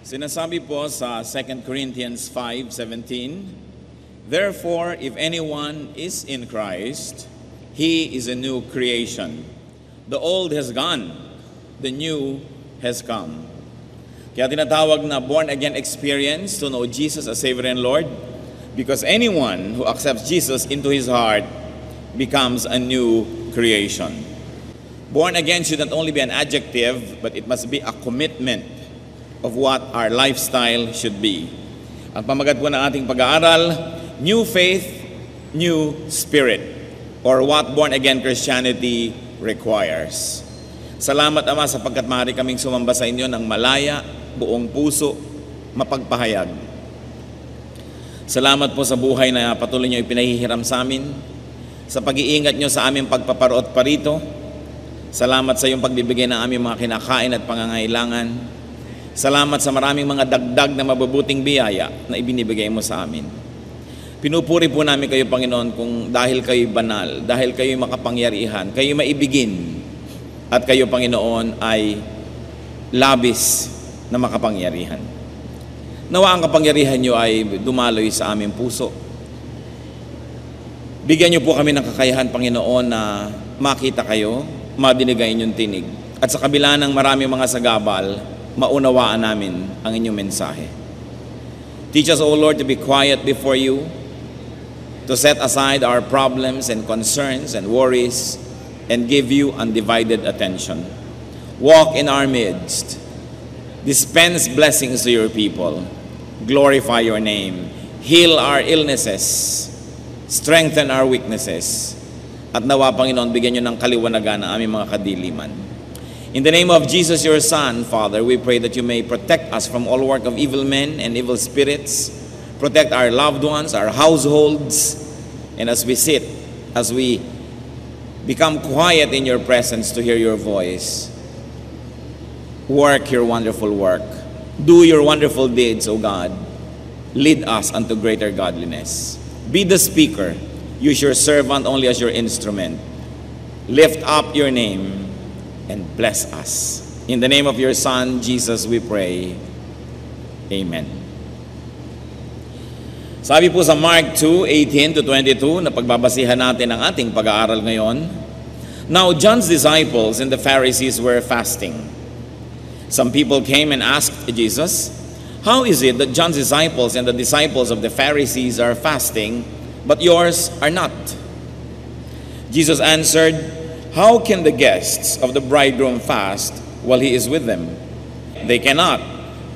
Sinasabi po sa 2 Corinthians 5:17, "Therefore, if anyone is in Christ, he is a new creation. The old has gone, the new has come." Kaya tinatawag na born-again experience to know Jesus as Savior and Lord, because anyone who accepts Jesus into his heart becomes a new creation. Born again should not only be an adjective, but it must be a commitment of what our lifestyle should be. Ang pamagat po ng ating pag-aaral, New Faith, New Spirit, or what born-again Christianity requires. Salamat, Ama, sapagkat maaari kaming sumamba sa inyo ng malaya, buong puso, mapagpahayag. Salamat po sa buhay na patuloy niyo ipinahihiram sa amin, sa pag-iingat niyo sa aming pagpaparoot pa rito. Salamat sa iyong pagbibigay ng aming mga kinakain at pangangailangan. Salamat sa maraming mga dagdag na mabubuting biyaya na ibinibigay mo sa amin. Pinupuri po namin kayo, Panginoon, kung dahil kayo banal, dahil kayo makapangyarihan, kayo maibigin, at kayo, Panginoon, ay labis na makapangyarihan. Nawa ang kapangyarihan niyo ay dumaloy sa aming puso. Bigyan niyo po kami ng kakayahan, Panginoon, na makita kayo, madinig ang inyong tinig. At sa kabila ng maraming mga sagabal, maunawaan namin ang inyong mensahe. Teach us, O Lord, to be quiet before you, to set aside our problems and concerns and worries, and give you undivided attention. Walk in our midst. Dispense blessings to your people. Glorify your name. Heal our illnesses. Strengthen our weaknesses. At nawa, Panginoon, bigyan nyo ng kaliwanagan ang aming mga kadiliman. In the name of Jesus, your Son, Father, we pray that you may protect us from all work of evil men and evil spirits. Protect our loved ones, our households, and as we sit, as we become quiet in your presence to hear your voice, work your wonderful work. Do your wonderful deeds, O God. Lead us unto greater godliness. Be the speaker. Use your servant only as your instrument. Lift up your name and bless us. In the name of your Son, Jesus, we pray. Amen. Sabi po sa Mark 2:18-22 na pagbabasihan natin ang ating pag-aaral ngayon, "Now John's disciples and the Pharisees were fasting. Some people came and asked Jesus, 'How is it that John's disciples and the disciples of the Pharisees are fasting, but yours are not?' Jesus answered, 'How can the guests of the bridegroom fast while he is with them? They cannot,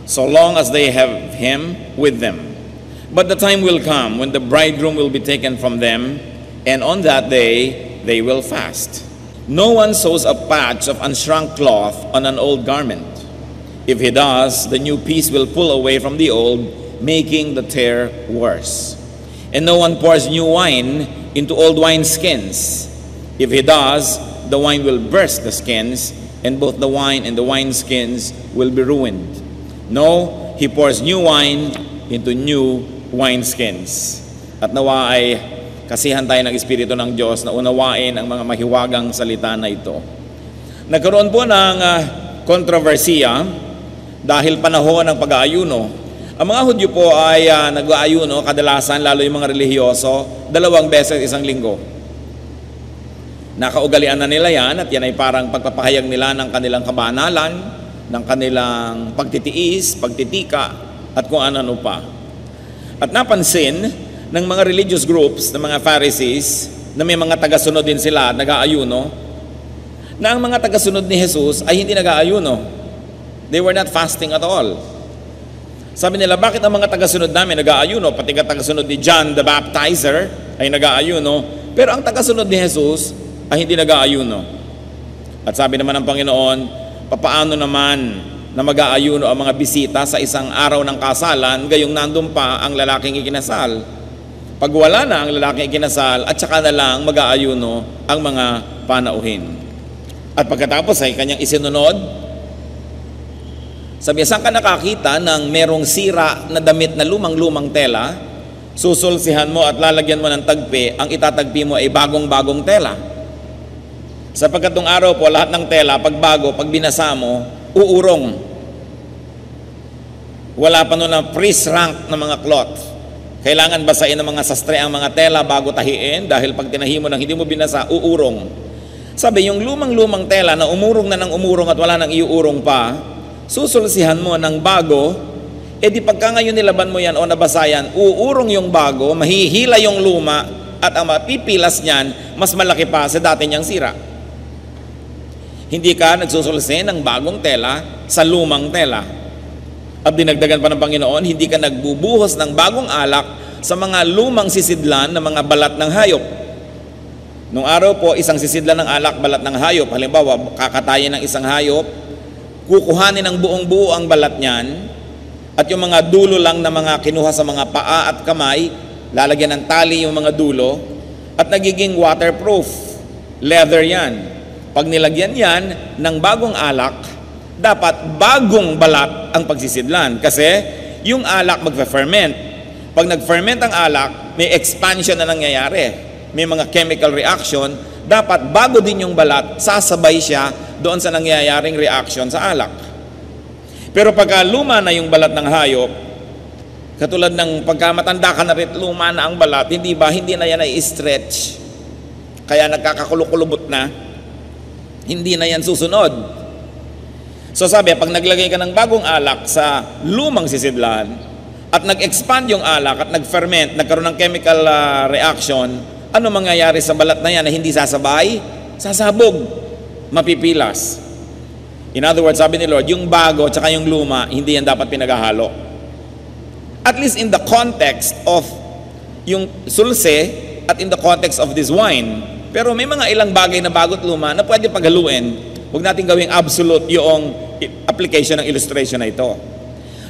so long as they have him with them. But the time will come when the bridegroom will be taken from them, and on that day they will fast. No one sews a patch of unshrunk cloth on an old garment. If he does, the new piece will pull away from the old, making the tear worse. And no one pours new wine into old wineskins. If he does, the wine will burst the skins, and both the wine and the wineskins will be ruined. No, he pours new wine into new wineskins." At nawa ay kasihan tayo ng Espiritu ng Diyos na unawain ang mga mahiwagang salita na ito. Nagkaroon po ng kontrobersiya dahil panahon ng pag-aayuno. Ang mga Hudyo po ay nag-aayuno kadalasan, lalo yung mga relihiyoso, 2 beses isang linggo. Nakaugalian na nila yan, at yan ay parang pagpapahayag nila ng kanilang kabanalan, ng kanilang pagtitiis, pagtitika, at kung ano pa. At napansin ng mga religious groups, ng mga Pharisees, na may mga tagasunod din sila at nag-aayuno, na ang mga tagasunod ni Jesus ay hindi nag-aayuno. They were not fasting at all. Sabi nila, bakit ang mga tagasunod namin nag-aayuno? Pati ka tagasunod ni John the Baptizer ay nag-aayuno, pero ang tagasunod ni Jesus ay hindi nag-aayuno. At sabi naman ng Panginoon, papaano naman na mag-aayuno ang mga bisita sa isang araw ng kasalan, gayong nandun pa ang lalaking ikinasal? Pag wala na ang lalaking ikinasal, at saka na lang mag-aayuno ang mga panauhin. At pagkatapos ay kanyang isinunod, sabi, saan ka nakakita ng merong sira na damit na lumang-lumang tela, susulsihan mo at lalagyan mo ng tagpi, ang itatagpi mo ay bagong-bagong tela. Sapagkat nung araw po, lahat ng tela, pag bago, pag binasa mo, uurong. Wala pa noon na priest rank ng mga cloth. Kailangan basahin ng mga sastre ang mga tela bago tahiin dahil pag tinahi mo nang hindi mo binasa, uurong. Sabi, yung lumang-lumang tela na umurong na ng umurong at wala nang iuurong pa, susulsihan mo ng bago, di pagka ngayon nilaban mo yan o nabasa yan, uurong yung bago, mahihila yung luma, at ang mapipilas niyan, mas malaki pa sa dati niyang sira. Hindi ka nagsusulsi ng bagong tela sa lumang tela. At dinagdagan pa ng Panginoon, hindi ka nagbubuhos ng bagong alak sa mga lumang sisidlan ng mga balat ng hayop. Nung araw po, isang sisidlan ng alak, balat ng hayop, halimbawa, kakatayin ng isang hayop, kukuhanin ng buong buo ang balat niyan, at yung mga dulo lang na mga kinuha sa mga paa at kamay, lalagyan ng tali yung mga dulo, at nagiging waterproof. Leather yan. Pag nilagyan yan ng bagong alak, dapat bagong balat ang pagsisidlan. Kasi yung alak magfe-ferment. Pag nag-ferment ang alak, may expansion na nangyayari. May mga chemical reaction. Dapat bago din yung balat, sasabay siya doon sa nangyayaring reaction sa alak. Pero pagka luma na yung balat ng hayop, katulad ng pagka matanda ka na rin, luma na ang balat, hindi ba? Hindi na yan ay stretch. Kaya nagkakakulubot na. Hindi na yan susunod. So sabi, pag naglagay ka ng bagong alak sa lumang sisidlan, at nag-expand yung alak at nag-ferment, nagkaroon ng chemical reaction, ano mangyayari sa balat na yan na hindi sasabay? Sasabog. Mapipilas. In other words, sabi ni Lord, yung bago at yung luma, hindi yan dapat pinaghahalo. At least in the context of yung sulse at in the context of this wine. Pero may mga ilang bagay na bago at luma na pwede paghaluin. Huwag natin gawing absolute yung application ng illustration na ito.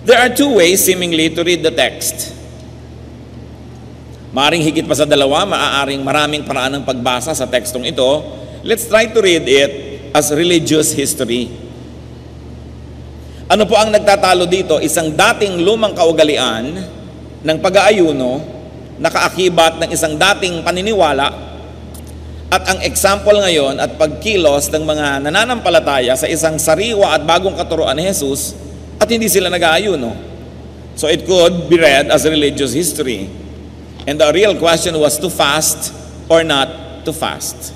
There are two ways seemingly to read the text. Maaring higit pa sa dalawa, maaaring maraming paraan ng pagbasa sa tekstong ito. Let's try to read it as religious history. Ano po ang nagtatalo dito? Isang dating lumang kaugalian ng pag-aayuno, nakaakibat ng isang dating paniniwala, at ang example ngayon at pagkilos ng mga nananampalataya sa isang sariwa at bagong katuruan ni Jesus at hindi sila nag-aayuno. So it could be read as religious history. And the real question was to fast or not to fast.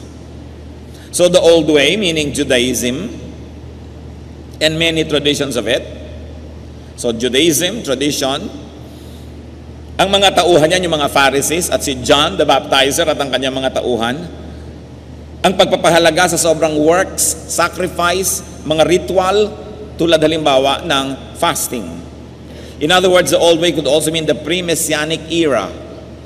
So the old way, meaning Judaism, and many traditions of it. So Judaism, tradition, ang mga tauhan yan, yung mga Pharisees at si John the Baptizer at ang kanyang mga tauhan, ang pagpapahalaga sa sobrang works, sacrifice, mga ritual, tulad halimbawa ng fasting. In other words, the old way could also mean the pre-Messianic era,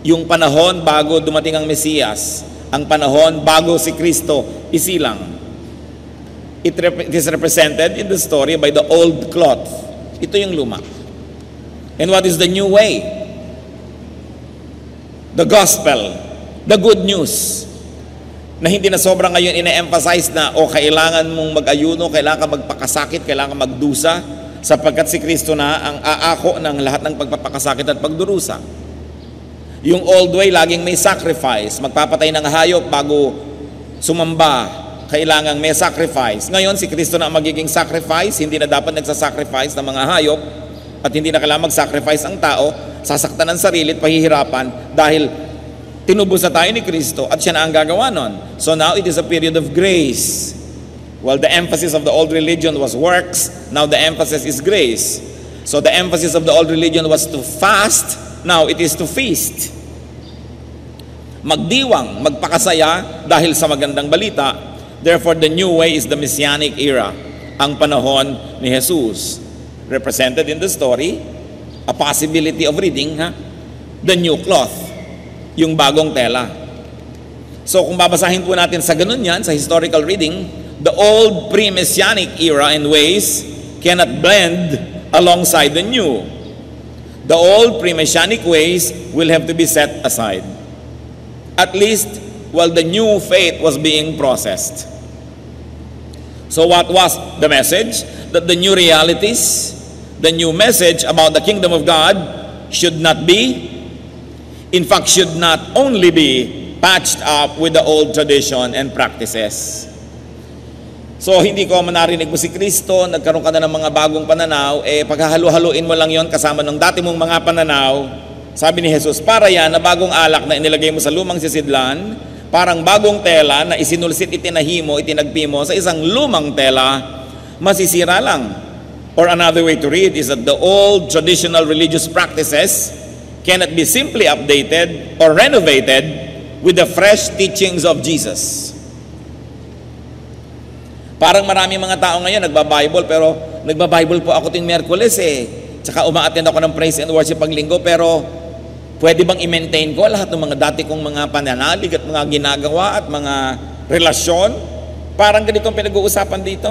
yung panahon bago dumating ang Mesiyas, ang panahon bago si Kristo isilang. It is represented in the story by the old cloth. Ito yung luma. And what is the new way? The gospel, the good news, na hindi na sobrang ngayon ina-emphasize na kailangan mong mag-ayuno, kailangan magpakasakit, kailangan magdusa, sapagkat si Kristo na ang aako ng lahat ng pagpapakasakit at pagdurusa. Yung old way, laging may sacrifice, magpapatay ng hayop bago sumamba, kailangang may sacrifice. Ngayon, si Kristo na ang magiging sacrifice, hindi na dapat nagsasacrifice ng mga hayop, at hindi na kailangan mag-sacrifice ang tao, sasaktan ng sarili at pahihirapan dahil tinubos na tayo ni Kristo at siya na ang gagawa nun. So now it is a period of grace. While the emphasis of the old religion was works, now the emphasis is grace. So the emphasis of the old religion was to fast, now it is to feast. Magdiwang, magpakasaya dahil sa magandang balita. Therefore, the new way is the Messianic era, ang panahon ni Jesus. Represented in the story, a possibility of reading, the new cloth, yung bagong tela. So kung babasahin po natin sa ganun yan, sa historical reading, the old pre-Messianic era and ways cannot blend alongside the new. The old pre-Messianic ways will have to be set aside. At least while the new faith was being processed. So what was the message? That the new realities, the new message about the kingdom of God should not be, in fact, should not only be patched up with the old tradition and practices. So, hindi ko narinig mo si Kristo, nagkaroon ka na ng mga bagong pananaw, paghahalu-haluin mo lang yon kasama ng dati mong mga pananaw. Sabi ni Jesus, para yan na bagong alak na inilagay mo sa lumang sisidlan, parang bagong tela na isinulsit, itinahi mo, itinagpi mo sa isang lumang tela, masisira lang. Or another way to read is that the old traditional religious practices cannot be simply updated or renovated with the fresh teachings of Jesus. Parang maraming mga tao ngayon nagba-Bible, pero nagba-Bible po ako ting Miyerkules Tsaka uma-attend ako ng praise and worship pag linggo, pero pwede bang i-maintain ko lahat ng mga dati kong mga pananalig at mga ginagawa at mga relasyon? Parang ganito ang pinag-uusapan dito.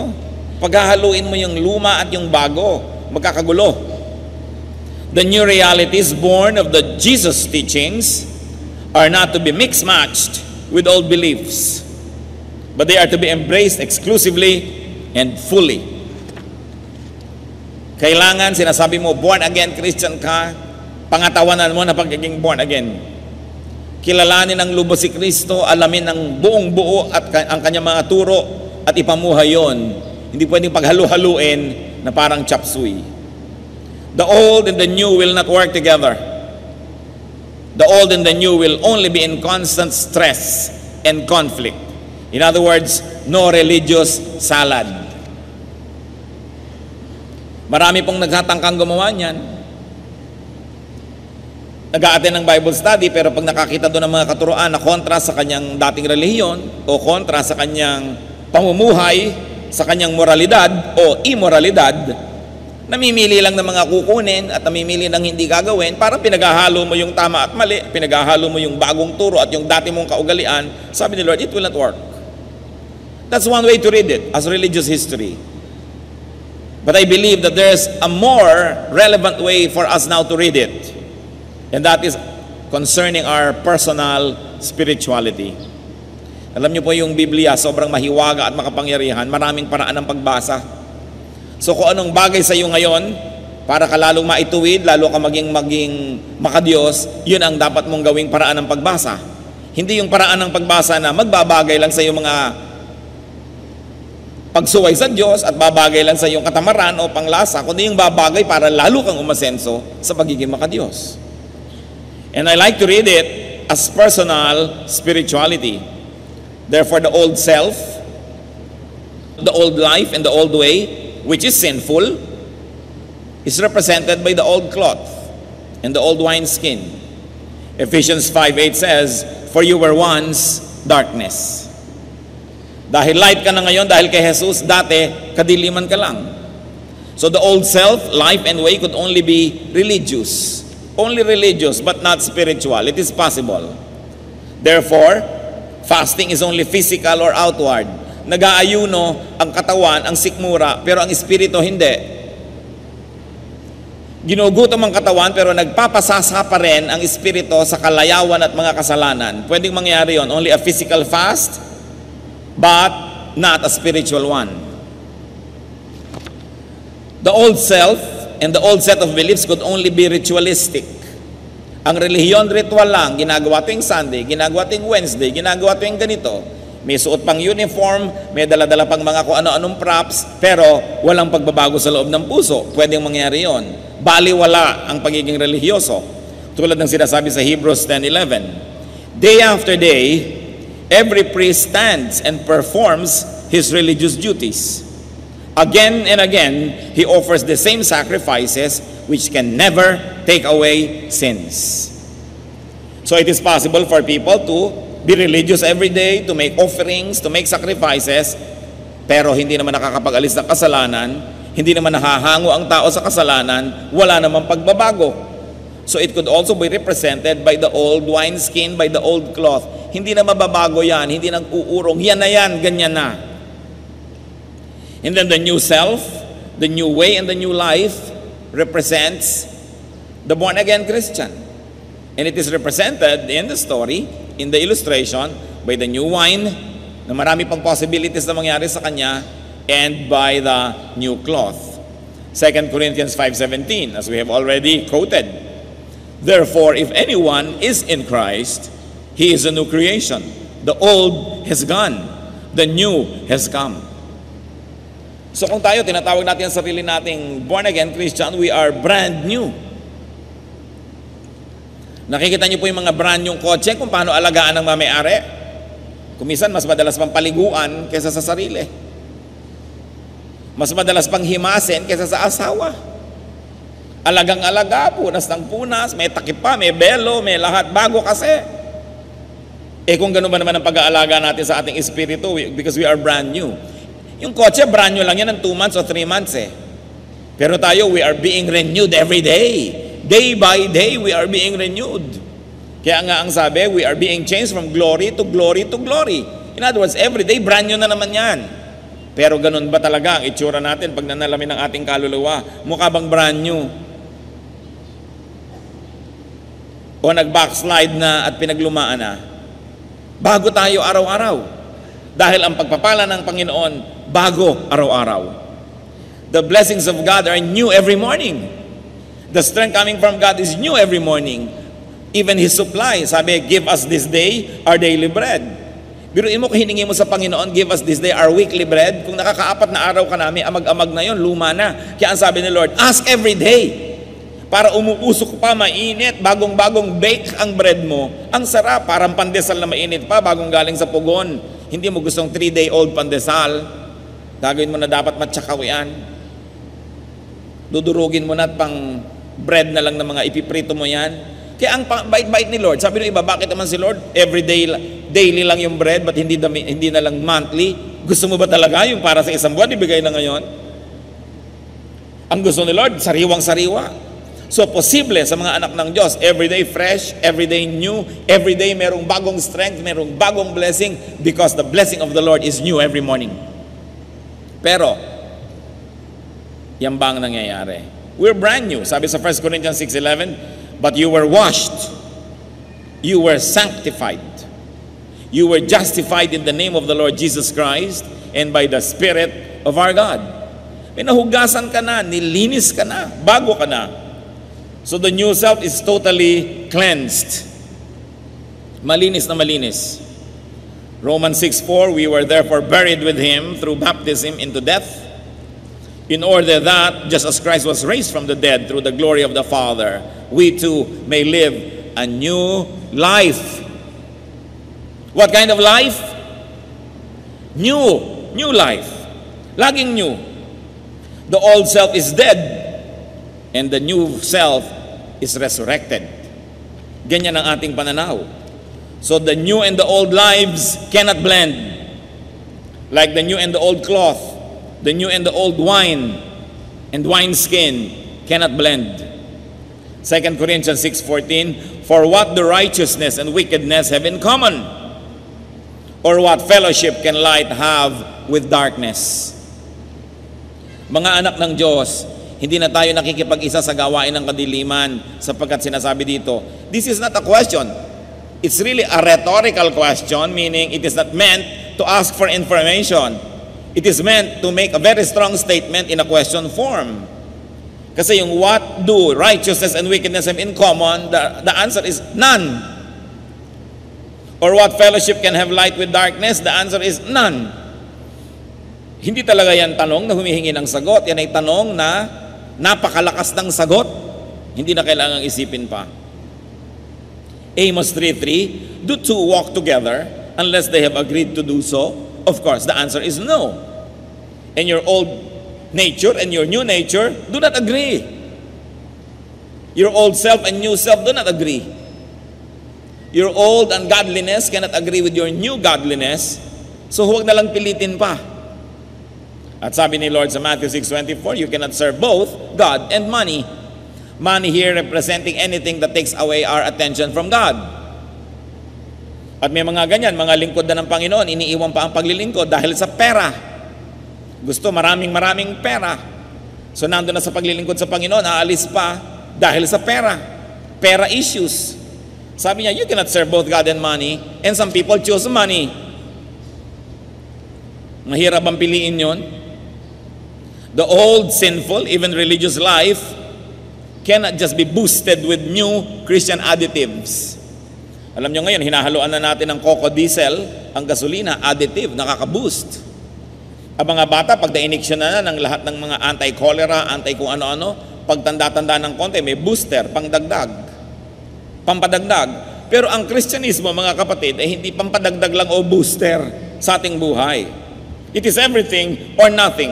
Paghahaluin mo yung luma at yung bago, magkakagulo. The new realities born of the Jesus teachings are not to be mixed-matched with old beliefs, but they are to be embraced exclusively and fully. Kailangan, sinasabi mo, born again Christian ka, pangatawanan mo na pagiging born again. Kilalanin ng lubos si Kristo, alamin ng buong buo at ang kanyang mga turo at ipamuhay yon. Hindi pwedeng paghalu-haluin na parang chop suey. The old and the new will not work together. The old and the new will only be in constant stress and conflict. In other words, no religious salad. Marami pong nagtatangkang gumawa niyan. Nag-a-attend ng Bible study, pero pag nakakita doon ng mga katuroan na kontra sa kanyang dating relihiyon o kontra sa kanyang pamumuhay, sa kanyang moralidad o immoralidad, namimili lang ng mga kukunin at namimili ng hindi gagawin, parang pinaghahalo mo yung tama at mali, pinaghahalo mo yung bagong turo at yung dati mong kaugalian. Sabi ni Lord, it will not work. That's one way to read it as religious history. But I believe that there's a more relevant way for us now to read it. And that is concerning our personal spirituality. Alam niyo po yung Biblia, sobrang mahiwaga at makapangyarihan, maraming paraan ng pagbasa. So kung anong bagay sa iyo ngayon, para ka lalong maituwid, lalo ka maging makadiyos, yun ang dapat mong gawing paraan ng pagbasa. Hindi yung paraan ng pagbasa na magbabagay lang sa iyong mga pagsuway sa Diyos at babagay lang sa iyong katamaran o panglasa, kundi yung babagay para lalo kang umasenso sa pagiging makadiyos. And I like to read it as personal spirituality. Therefore, the old self, the old life, and the old way, which is sinful, is represented by the old cloth and the old wineskin. Ephesians 5:8 says, "For you were once darkness." Dahil light ka na ngayon, dahil kay Jesus, dati, kadiliman ka lang. So the old self, life, and way could only be religious. Only religious, but not spiritual. It is possible. Therefore, fasting is only physical or outward. Nag-aayuno ang katawan, ang sikmura, pero ang espiritu hindi. Ginugutom ang katawan, pero nagpapasasa pa rin ang espiritu sa kalayawan at mga kasalanan. Pwedeng mangyari yon. Only a physical fast, but not a spiritual one. The old self and the old set of beliefs could only be ritualistic. Ang relihiyon, ritual lang, ginagawa tuwing Sunday, ginagawa tuwing Wednesday, ginagawa tuwing ganito. May suot pang uniform, may dala-dala pang mga kung ano-anong props, pero walang pagbabago sa loob ng puso. Pwedeng mangyari yon. Baliwala ang pagiging relihiyoso. Tulad ng sinasabi sa Hebrews 10:11. Day after day, every priest stands and performs his religious duties. Again and again, he offers the same sacrifices which can never take away sins. So it is possible for people to be religious every day, to make offerings, to make sacrifices, pero hindi naman nakakapag-alis ng kasalanan, hindi naman nahahango ang tao sa kasalanan, wala namang pagbabago. So it could also be represented by the old wineskin, by the old cloth. Hindi na mababago yan, hindi nag-uurong, yan na yan, ganyan na. And then the new self, the new way, and the new life represents the born-again Christian. And it is represented in the story, in the illustration, by the new wine, na marami pang possibilities na mangyari sa kanya, and by the new cloth. 2 Corinthians 5:17, as we have already quoted. Therefore, if anyone is in Christ, he is a new creation. The old has gone, the new has come. So kung tayo, tinatawag natin ang sarili nating born again Christian, we are brand new. Nakikita niyo po yung mga brand new kotse kung paano alagaan ng may-ari. Kumisan, mas madalas pang paliguan kaysa sa sarili. Mas madalas pang himasin kaysa sa asawa. Alagang-alaga, punas ng punas, may takip pa, may belo, may lahat bago kasi. Kung gano'n ba naman ang pag-aalaga natin sa ating espiritu, because we are brand new. Yung kotse, brand new lang yan ng 2 months o 3 months Pero tayo, we are being renewed every day. Day by day, we are being renewed. Kaya nga ang sabi, we are being changed from glory to glory to glory. In other words, every day, brand new na naman yan. Pero ganun ba talaga ang itsura natin pag nanalamin ng ating kaluluwa? Mukha bang brand new? O nag-backslide na at pinaglumaan na? Bago tayo araw-araw. Dahil ang pagpapala ng Panginoon, bago araw-araw. The blessings of God are new every morning. The strength coming from God is new every morning. Even His supply, sabi, give us this day our daily bread. Biruin mo kung hiningi mo sa Panginoon, give us this day our weekly bread. Kung nakakaapat na araw ka namin, amag-amag na yon, luma na. Kaya ang sabi ni Lord, ask every day. Para umuusok pa, mainit, bagong-bagong bake ang bread mo. Ang sarap, parang pandesal na mainit pa, bagong galing sa pugon. Hindi mo gustong 3-day-old pandesal. Gagawin mo na dapat matsakawian. Dudurugin mo na at pang bread na lang ng mga ipiprito mo yan. Kaya ang bait-bait ni Lord, sabi ng iba, bakit naman si Lord, everyday, daily lang yung bread, but hindi na lang monthly? Gusto mo ba talaga yung para sa isang buwan, ibigay na ngayon? Ang gusto ni Lord, sariwang-sariwa. So, posible sa mga anak ng Diyos, everyday fresh, everyday new, everyday merong bagong strength, merong bagong blessing, because the blessing of the Lord is new every morning. Pero, yan ba ang nangyayari? We're brand new. Sabi sa 1 Corinthians 6:11, but you were washed, you were sanctified, you were justified in the name of the Lord Jesus Christ and by the Spirit of our God. Pinahugasan ka na, nilinis ka na, bago ka na. So the new self is totally cleansed. Malinis na malinis. Romans 6:4, we were therefore buried with Him through baptism into death, in order that, just as Christ was raised from the dead through the glory of the Father, we too may live a new life. What kind of life? New life. Laging new. The old self is dead, and the new self is resurrected. Ganyan ang ating pananaw. So the new and the old lives cannot blend. Like the new and the old cloth, the new and the old wine and wineskin cannot blend. 2 Corinthians 6:14, for what the righteousness and wickedness have in common? Or what fellowship can light have with darkness? Mga anak ng Diyos, hindi na tayo nakikipag-isa sa gawain ng kadiliman sapagkat sinasabi dito, this is not a question. It's really a rhetorical question, meaning it is not meant to ask for information. It is meant to make a very strong statement in a question form. Kasi yung what do righteousness and wickedness have in common, the answer is none. Or what fellowship can have light with darkness, the answer is none. Hindi talaga yan tanong na humihingi ng sagot. Yan ay tanong na napakalakas ng sagot. Hindi na kailangang isipin pa. Amos 3:3, do two walk together unless they have agreed to do so? Of course, the answer is no. And your old nature and your new nature do not agree. Your old self and new self do not agree. Your old ungodliness cannot agree with your new godliness. So huwag na lang pilitin pa. At sabi ni Lord sa Matthew 6:24, you cannot serve both God and money. Money here representing anything that takes away our attention from God. At may mga ganyan, mga lingkod na ng Panginoon, iniiwan pa ang paglilingkod dahil sa pera. Gusto maraming pera. So nandun na sa paglilingkod sa Panginoon, aalis pa dahil sa pera. Pera issues. Sabi niya, you cannot serve both God and money. And some people choose money. Mahirap ang piliin yun. The old sinful, even religious life, cannot just be boosted with new Christian additives. Alam nyo ngayon, hinahaluan na natin ng coco diesel, ang gasolina, additive, nakaka-boost. Ang mga bata, pag na-iniksyon na ng lahat ng mga anti-cholera, anti-kung ano-ano, pag tanda-tanda ng konti, may booster, pangdagdag, pampadagdag. Pero ang Kristyanismo, mga kapatid, ay hindi pampadagdag lang o booster sa ating buhay. It is everything or nothing.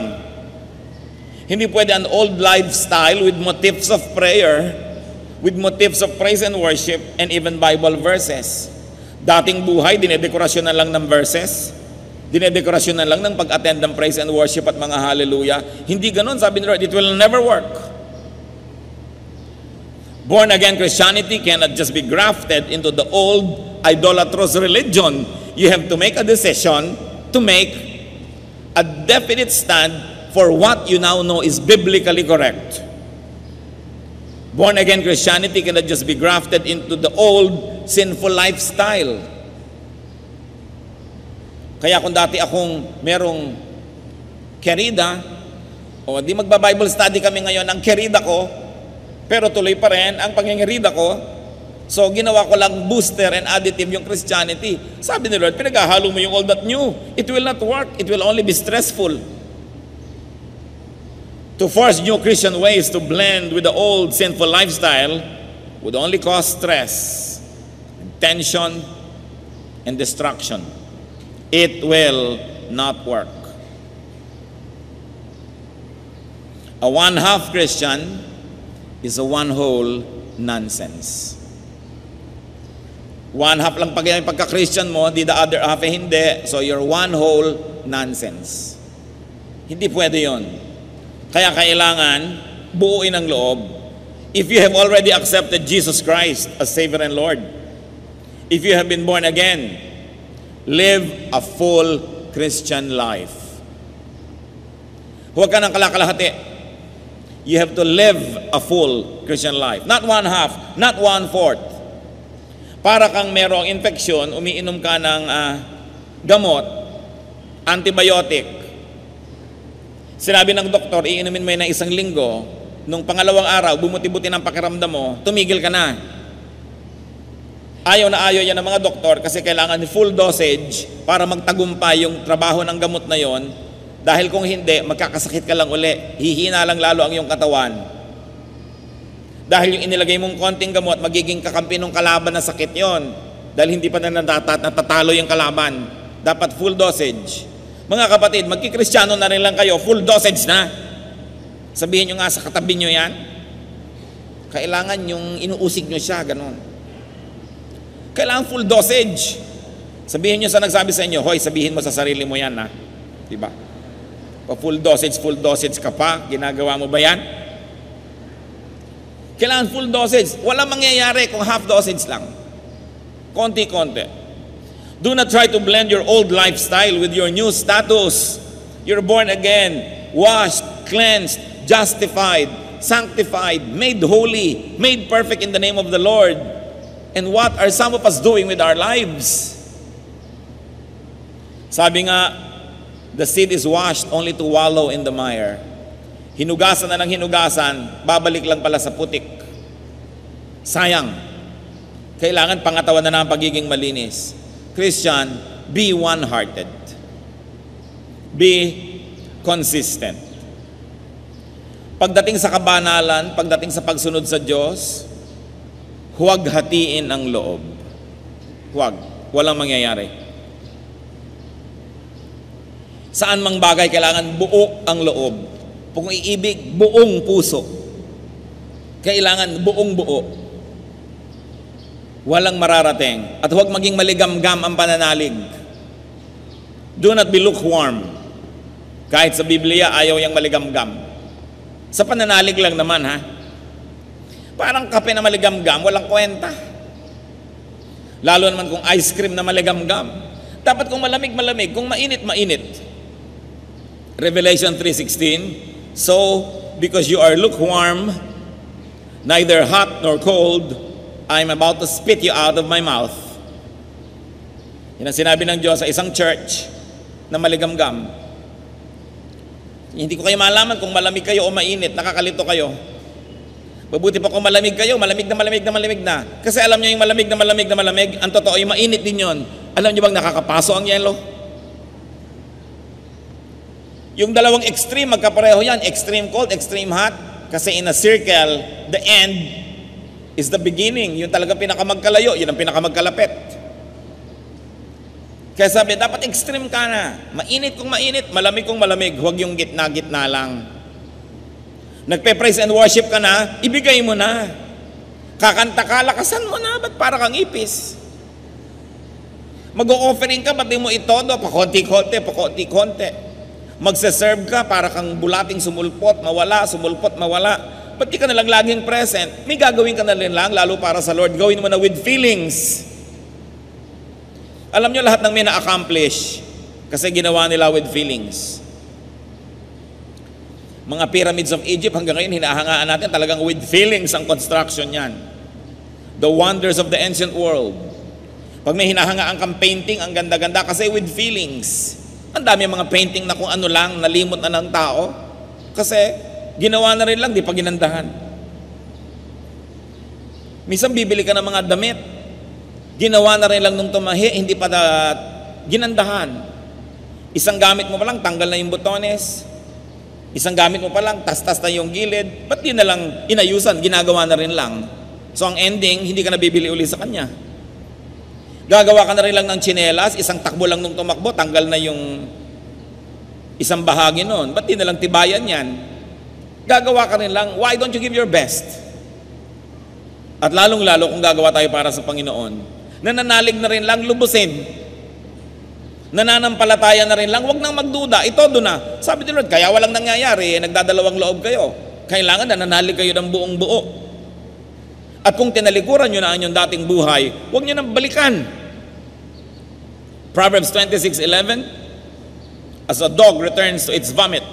Hindi pwede an old lifestyle with motifs of prayer, with motifs of praise and worship, and even Bible verses. Dating buhay, dinedekorasyon na lang ng verses, dinedekorasyon na lang ng pag-attend ng praise and worship at mga hallelujah. Hindi ganun, sabi ni Lord, it will never work. Born-again Christianity cannot just be grafted into the old idolatrous religion. You have to make a decision to make a definite stand for what you now know is biblically correct. Born-again Christianity cannot just be grafted into the old sinful lifestyle. Kaya kung dati akong merong kerida, o di magba-Bible study kami ngayon, ang kerida ko, pero tuloy pa rin ang pangingirida ko, so ginawa ko lang booster and additive yung Christianity. Sabi ni Lord, pinaghahalo mo yung old at new. It will not work. It will only be stressful. To force new Christian ways to blend with the old sinful lifestyle would only cause stress, tension, and destruction. It will not work. A one-half Christian is a one-whole nonsense. One-half lang pagka-Christian mo, the other half hindi. So you're one-whole nonsense. Hindi pwede yon. Kaya kailangan buuin ang loob. If you have already accepted Jesus Christ as Savior and Lord, if you have been born again, live a full Christian life. Huwag ka ng kalakalahati. You have to live a full Christian life. Not one-half, not one-fourth. Para kang merong infeksyon, umiinom ka ng gamot, antibiotic. Sinabi ng doktor, iinumin mo yun ng 1 linggo. Nung pangalawang araw, bumuti-buti ng pakiramdam mo, tumigil ka na. Ayaw na ayaw yan ng mga doktor kasi kailangan full dosage para magtagumpay yung trabaho ng gamot na yon. Dahil kung hindi, magkakasakit ka lang uli. Hihina lang lalo ang iyong katawan. Dahil yung inilagay mong konting gamot, magiging kakampi ng kalaban na sakit yon. Dahil hindi pa na natatalo yung kalaban. Dapat full dosage. Mga kapatid, magkikristyano na rin lang kayo, full dosage na. Sabihin nyo nga sa katabi nyo yan. Kailangan yung inuusig nyo siya, ganun. Kailangan full dosage. Sabihin nyo sa nagsabi sa inyo, hoy, sabihin mo sa sarili mo yan, ha? Diba? Full dosage ka pa, ginagawa mo ba yan? Kailangan full dosage. Walang mangyayari kung half dosage lang. Konti-konti. Do not try to blend your old lifestyle with your new status. You're born again, washed, cleansed, justified, sanctified, made holy, made perfect in the name of the Lord. And what are some of us doing with our lives? Sabi nga, the seed is washed only to wallow in the mire. Hinugasan na ng hinugasan, babalik lang pala sa putik. Sayang. Kailangan pangatawan na ng pagiging malinis. Christian, be one-hearted. Be consistent. Pagdating sa kabanalan, pagdating sa pagsunod sa Diyos, huwag hatiin ang loob. Huwag. Walang mangyayari. Saan mang bagay, kailangan buo ang loob. Kung iibig, buong puso. Kailangan buong buo. Walang mararating. At huwag maging maligamgam ang pananalig. Do not be lukewarm. Kahit sa Biblia, ayaw yung maligamgam. Sa pananalig lang naman, ha? Parang kape na maligamgam, walang kwenta. Lalo naman kung ice cream na maligamgam. Dapat kung malamig, malamig. Kung mainit, mainit. Revelation 3:16, so because you are lukewarm, neither hot nor cold, I am about to spit you out of my mouth. Yan ang sinabi ng Diyos sa isang church na maligamgam. Hindi ko kayo malaman kung malamig kayo o mainit, nakakalito kayo. Mabuti pa kung malamig kayo, malamig na malamig na malamig na. Kasi alam niyo yung malamig na malamig na malamig, ang totoo yung mainit din yon. Alam niyo bang nakakapaso ang yelo? Yung dalawang extreme, magkapareho yan. Extreme cold, extreme hot. Kasi in a circle, the end is the beginning. Yung talaga pinakamagkalayo, yun ang pinakamagkalapit. Kaya sabi, dapat extreme ka na. Mainit kung mainit, malamig kung malamig. Huwag yung gitna-gitna lang. Nagpe-praise and worship ka na, ibigay mo na. Kakanta ka, lakasan mo na. Ba't para kang ipis? Mag-o-offering ka, ba't di mo itodo? Pakonti-konti, pakonti-konti. Magse-serve ka, para kang bulating sumulpot, mawala, sumulpot, mawala. Ba't di ka nalang laging present? May gagawin ka na rin lang, lalo para sa Lord. Gawin mo na with feelings. Alam nyo lahat ng may na-accomplish kasi ginawa nila with feelings. Mga pyramids of Egypt hanggang ngayon hinahangaan natin talagang with feelings ang construction yan. The wonders of the ancient world. Pag may hinahangaan kang painting, ang ganda-ganda kasi with feelings. Ang dami mga painting na kung ano lang, nalimot na ng tao. Kasi ginawa na rin lang, di pa ginandahan. Minsan bibili ka ng mga damit, ginawa na rin lang nung tumahi, hindi pa ginandahan. Isang gamit mo pa lang, tanggal na yung botones. Isang gamit mo pa lang, tas-tas na yung gilid. Ba't di na lang inayusan, ginagawa na rin lang. So ang ending, hindi ka na bibili uli sa kanya. Gagawa ka na rin lang ng tsinelas, isang takbo lang nung tumakbo, tanggal na yung isang bahagi nun. Ba't di na lang tibayan yan? Gagawa ka rin lang, why don't you give your best? At lalong-lalo kung gagawa tayo para sa Panginoon, nananalig na rin lang, lubusin. Nananampalataya na rin lang, wag nang magduda, itodo na. Sabi ni Lord, kaya walang nangyayari, nagdadalawang loob kayo. Kailangan nananalig kayo ng buong buo. At kung tinalikuran nyo na ang inyong dating buhay, huwag nyo nang balikan. Proverbs 26:11, as a dog returns to its vomit,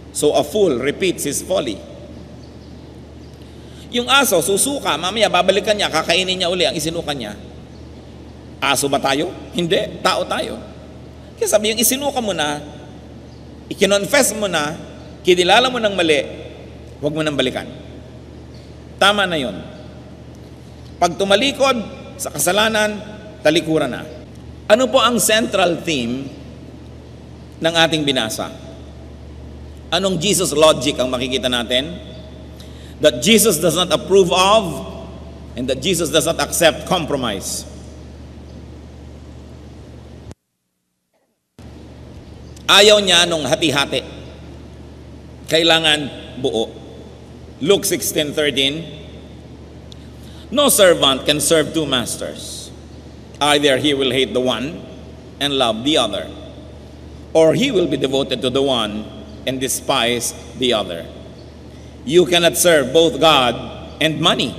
so a fool repeats his folly. Yung aso, susuka, mamaya babalikan niya, kakainin niya uli ang isinuka niya. Aso ba tayo? Hindi, tao tayo. Kaya sabi, yung isinuka mo na, ikinonfess mo na, kinilala mo ng mali, huwag mo nang balikan. Tama na yon. Pag tumalikod sa kasalanan, talikuran na. Ano po ang central theme ng ating binasa? Anong Jesus logic ang makikita natin? That Jesus does not approve of and that Jesus does not accept compromise. Ayaw niya nung hati-hati. Kailangan buo. Luke 16:13, no servant can serve two masters. Either he will hate the one and love the other, or he will be devoted to the one and despise the other. You cannot serve both God and money.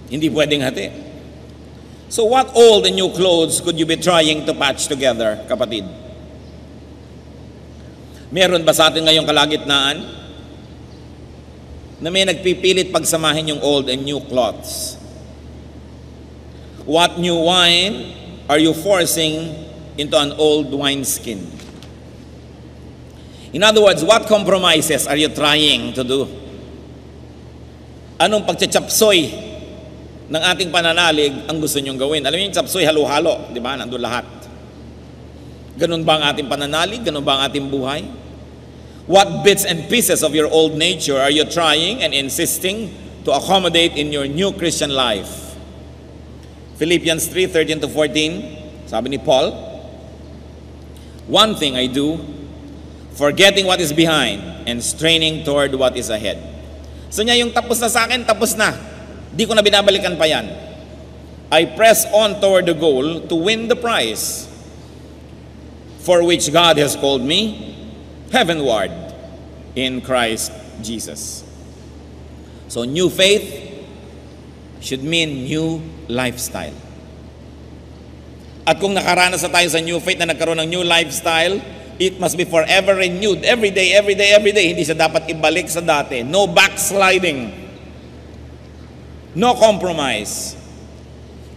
Hindi pwedeng hati. So what old and new clothes could you be trying to patch together, kapatid? Meron ba sa atin ngayong kalagitnaan na may nagpipilit pagsamahin yung old and new clothes? What new wine are you forcing into an old wineskin? In other words, what compromises are you trying to do? Anong pagtsapsoy ng ating pananalig ang gusto nyong gawin? Alam niyo yung tsapsoy, halo-halo, di ba? Nandun lahat. Ganun ba ang ating pananalig? Ganun ba ang ating buhay? What bits and pieces of your old nature are you trying and insisting to accommodate in your new Christian life? Philippians 3:13-14, sabi ni Paul, one thing I do, forgetting what is behind and straining toward what is ahead. So niya yung tapos na sa akin, tapos na. Di ko na binabalikan pa yan. I press on toward the goal to win the prize for which God has called me heavenward in Christ Jesus. So new faith should mean new lifestyle. At kung nakaranas na tayo sa new faith na nagkaroon ng new lifestyle, it must be forever renewed. Every day, every day, every day. Hindi siya dapat ibalik sa dati. No backsliding. No compromise.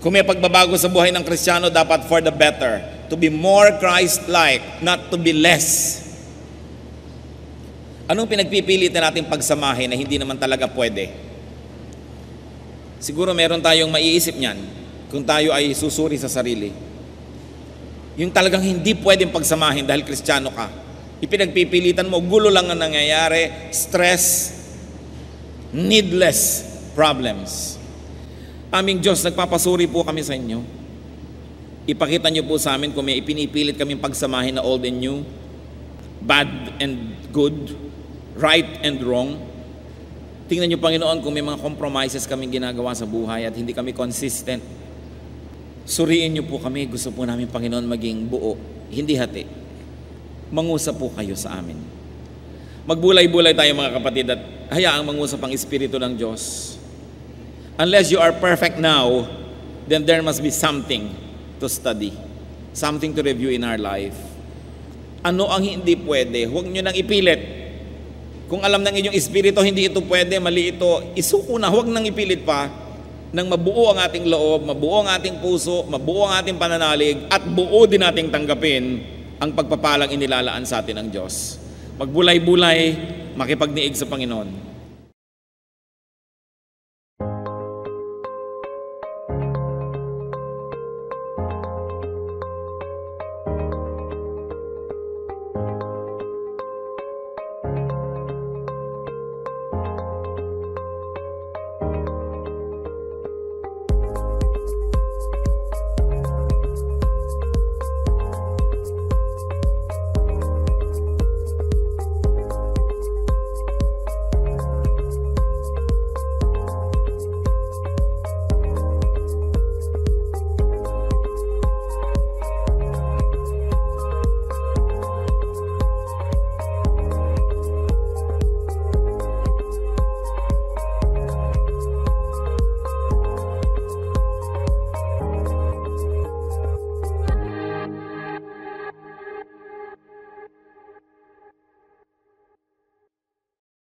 Kung may pagbabago sa buhay ng Kristiyano, dapat for the better. To be more Christ-like, not to be less. Anong pinagpipilitan natin pagsamahin na hindi naman talaga pwede? Siguro meron tayong maiisip niyan kung tayo ay susuri sa sarili. Yung talagang hindi pwedeng pagsamahin dahil Kristiyano ka. Ipinagpipilitan mo, gulo lang ang nangyayari, stress, needless problems. Aming Diyos, nagpapasuri po kami sa inyo. Ipakita niyo po sa amin kung may ipinipilit kaming pagsamahin na old and new, bad and good, right and wrong. Tingnan niyo, Panginoon, kung may mga compromises kaming ginagawa sa buhay at hindi kami consistent. Suriin niyo po kami. Gusto po namin, Panginoon, maging buo, hindi hati. Mangusap po kayo sa amin. Magbulay-bulay tayo, mga kapatid, at hayaang mangusap ang Espiritu ng Diyos. Unless you are perfect now, then there must be something to study, something to review in our life. Ano ang hindi pwede? Huwag nyo nang ipilit. Kung alam ng inyong Espiritu, hindi ito pwede, mali ito, isuko na, huwag nang ipilit pa, nang mabuo ang ating loob, mabuo ang ating puso, mabuo ang ating pananalig, at buo din nating tanggapin ang pagpapalang inilalaan sa atin ng Diyos. Magbulay-bulay, makipagniig sa Panginoon.